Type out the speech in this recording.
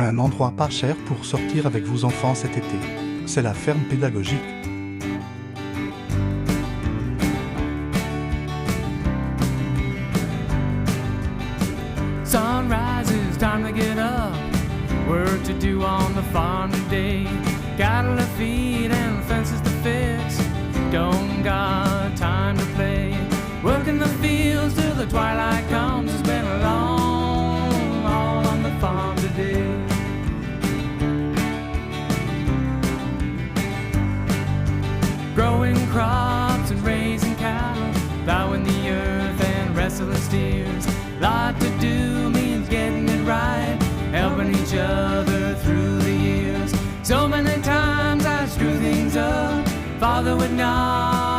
Un endroit pas cher pour sortir avec vos enfants cet été. C'est la ferme pédagogique. Sunrise is time to get up. Work to do on the farm today. Cattle to feed and fences to fix. Don't got time to play. Working the fields till the twilight comes. It's been a long haul on the farm today. Growing crops and raising cattle, plowing the earth and wrestling steers. Lot to do means getting it right, helping each other through the years. So many times I screw things up, Father would not